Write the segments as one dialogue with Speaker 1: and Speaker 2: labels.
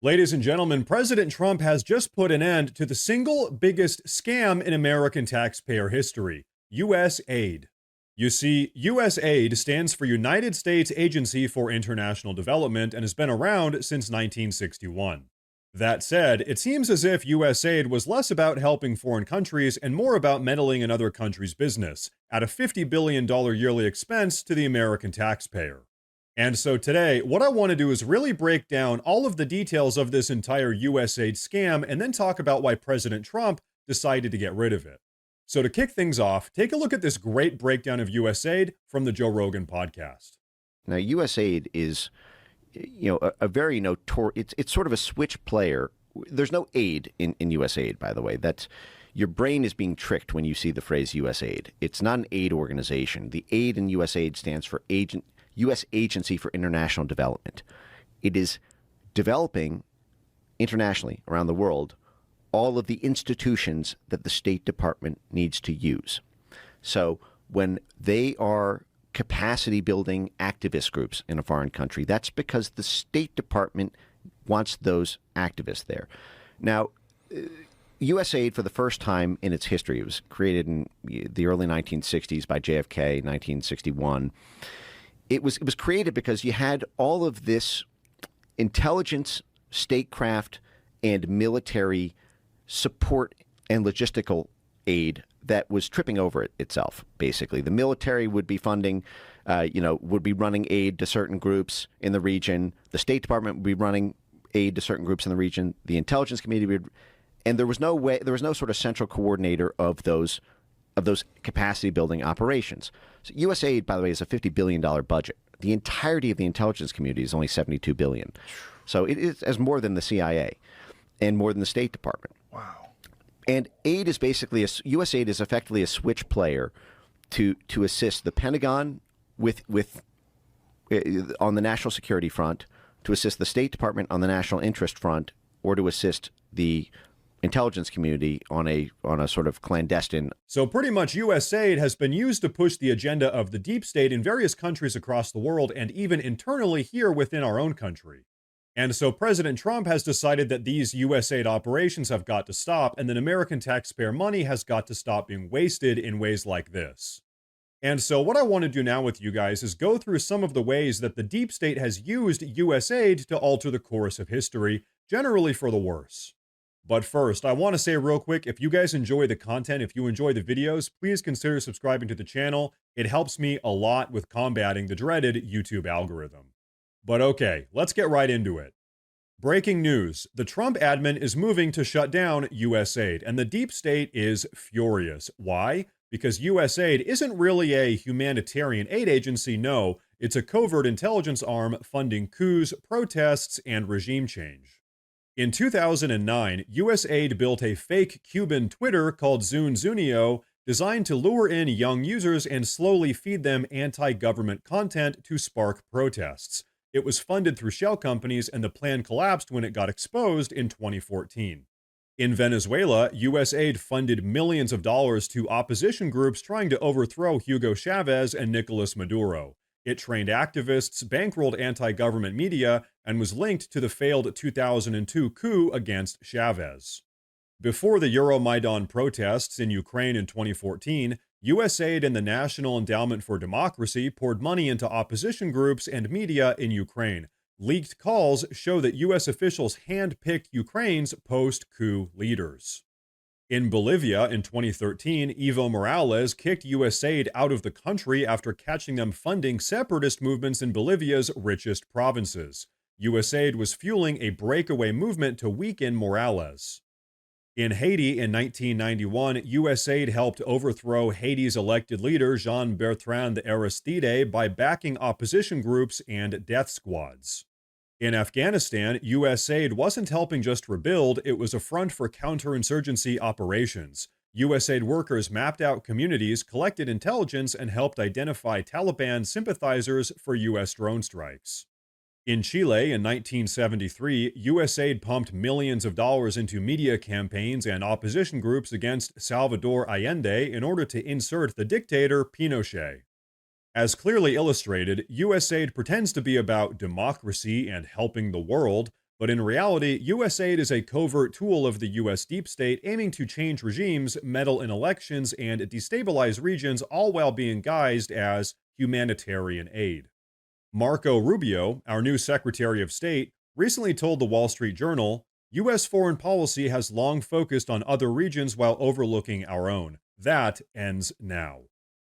Speaker 1: Ladies and gentlemen, President Trump has just put an end to the single biggest scam in American taxpayer history, U.S. aid. You see, U.S. aid stands for United States Agency for International Development and has been around since 1961. That said, it seems as if U.S. aid was less about helping foreign countries and more about meddling in other countries' business, at a $50 billion yearly expense to the American taxpayer. And so today, what I want to do is really break down all of the details of this entire USAID scam and then talk about why President Trump decided to get rid of it. So to kick things off, take a look at this great breakdown of USAID from the Joe Rogan podcast.
Speaker 2: Now, USAID is, a very notorious. It's sort of a switch player. There's no aid in USAID, by the way. That's your brain is being tricked when you see the phrase USAID. It's not an aid organization. The aid in USAID stands for U.S. Agency for International Development. It is developing internationally around the world all of the institutions that the State Department needs to use. So when they are capacity building activist groups in a foreign country, that's because the State Department wants those activists there. Now, USAID, for the first time in its history, it was created in the early 1960s by JFK, 1961. It was created because you had all of this intelligence, statecraft, and military support and logistical aid that was tripping over itself, basically. The military would be funding, would be running aid to certain groups in the region. The State Department would be running aid to certain groups in the region. The intelligence community would, and there was no sort of central coordinator of those capacity building operations. So USAID, by the way, is a $50 billion budget. The entirety of the intelligence community is only $72 billion. So it is more than the CIA and more than the State Department.
Speaker 3: Wow.
Speaker 2: And aid is basically, USAID is effectively a switch player to assist the Pentagon with on the national security front, to assist the State Department on the national interest front, or to assist the intelligence community on a sort of clandestine.
Speaker 1: So pretty much USAID has been used to push the agenda of the deep state in various countries across the world and even internally here within our own country. And so President Trump has decided that these USAID operations have got to stop and that American taxpayer money has got to stop being wasted in ways like this. And so what I want to do now with you guys is go through some of the ways that the deep state has used USAID to alter the course of history, generally for the worse. But first, I want to say real quick, if you guys enjoy the content, if you enjoy the videos, please consider subscribing to the channel. It helps me a lot with combating the dreaded YouTube algorithm. But okay, let's get right into it. Breaking news. The Trump admin is moving to shut down USAID, and the deep state is furious. Why? Because USAID isn't really a humanitarian aid agency, no, it's a covert intelligence arm funding coups, protests, and regime change. In 2009, USAID built a fake Cuban Twitter called Zunzunio, designed to lure in young users and slowly feed them anti-government content to spark protests. It was funded through shell companies, and the plan collapsed when it got exposed in 2014. In Venezuela, USAID funded millions of dollars to opposition groups trying to overthrow Hugo Chavez and Nicolas Maduro. It trained activists, bankrolled anti-government media, and was linked to the failed 2002 coup against Chavez. Before the Euromaidan protests in Ukraine in 2014, USAID and the National Endowment for Democracy poured money into opposition groups and media in Ukraine. Leaked calls show that U.S. officials handpicked Ukraine's post-coup leaders. In Bolivia in 2013, Evo Morales kicked USAID out of the country after catching them funding separatist movements in Bolivia's richest provinces. USAID was fueling a breakaway movement to weaken Morales. In Haiti in 1991, USAID helped overthrow Haiti's elected leader Jean-Bertrand Aristide by backing opposition groups and death squads. In Afghanistan, USAID wasn't helping just rebuild, it was a front for counterinsurgency operations. USAID workers mapped out communities, collected intelligence, and helped identify Taliban sympathizers for U.S. drone strikes. In Chile in 1973, USAID pumped millions of dollars into media campaigns and opposition groups against Salvador Allende in order to insert the dictator Pinochet. As clearly illustrated, USAID pretends to be about democracy and helping the world, But in reality, USAID is a covert tool of the US deep state aiming to change regimes, meddle in elections, and destabilize regions, all while being guised as humanitarian aid. Marco Rubio, our new Secretary of State, recently told the Wall Street Journal, US foreign policy has long focused on other regions while overlooking our own. That ends now.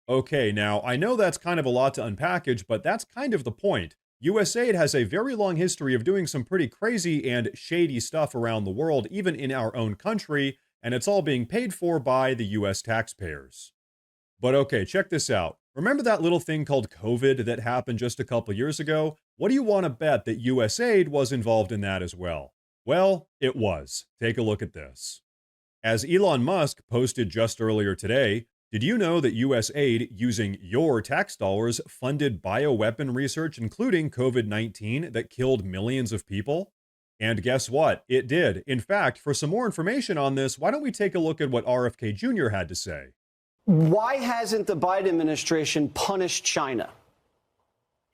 Speaker 1: Okay, now I know that's kind of a lot to unpackage, but that's kind of the point. USAID has a very long history of doing some pretty crazy and shady stuff around the world, even in our own country, and it's all being paid for by the US taxpayers. But okay, check this out. Remember that little thing called COVID that happened just a couple years ago? What do you want to bet that USAID was involved in that as well? Well, it was. Take a look at this. As Elon Musk posted just earlier today, did you know that USAID, using your tax dollars, funded bioweapon research, including COVID 19, that killed millions of people? And guess what? It did. In fact, for some more information on this, why don't we take a look at what RFK Jr. had to say?
Speaker 3: Why hasn't the Biden administration punished China?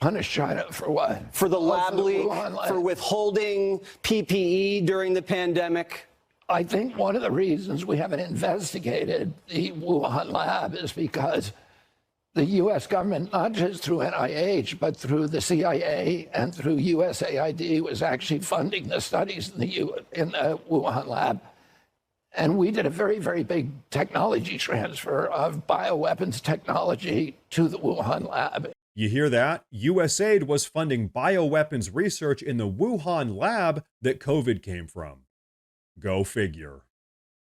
Speaker 4: Punish China for what?
Speaker 3: For the lab
Speaker 4: for the
Speaker 3: leak,
Speaker 4: Wuhan lab.
Speaker 3: for withholding PPE during the pandemic?
Speaker 4: I think one of the reasons we haven't investigated the Wuhan lab is because the U.S. government, not just through NIH, but through the CIA and through USAID, was actually funding the studies in the Wuhan lab. And we did a very, very big technology transfer of bioweapons technology to the Wuhan lab.
Speaker 1: You hear that? USAID was funding bioweapons research in the Wuhan lab that COVID came from. Go figure.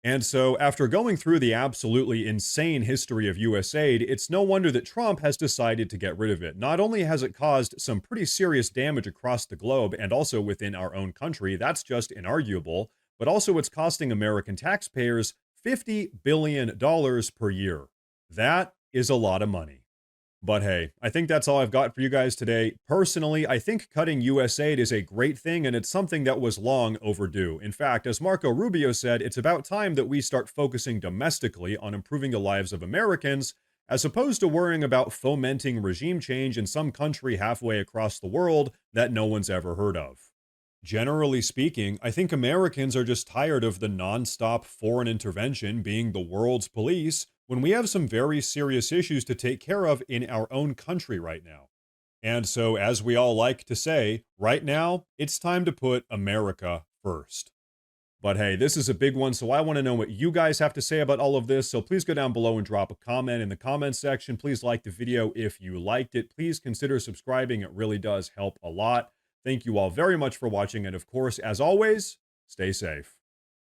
Speaker 1: And so, after going through the absolutely insane history of USAID, it's no wonder that Trump has decided to get rid of it. Not only has it caused some pretty serious damage across the globe and also within our own country, that's just inarguable, but also it's costing American taxpayers $50 billion per year. That is a lot of money. But hey, I think that's all I've got for you guys today. Personally, I think cutting USAID is a great thing, and it's something that was long overdue. In fact, as Marco Rubio said, it's about time that we start focusing domestically on improving the lives of Americans, as opposed to worrying about fomenting regime change in some country halfway across the world that no one's ever heard of. Generally speaking, I think Americans are just tired of the non-stop foreign intervention being the world's police when we have some very serious issues to take care of in our own country right now. And so, as we all like to say, right now, it's time to put America first. But hey, this is a big one, so I want to know what you guys have to say about all of this, so please go down below and drop a comment in the comments section. Please like the video if you liked it. Please consider subscribing. It really does help a lot. Thank you all very much for watching, and of course, as always, stay safe.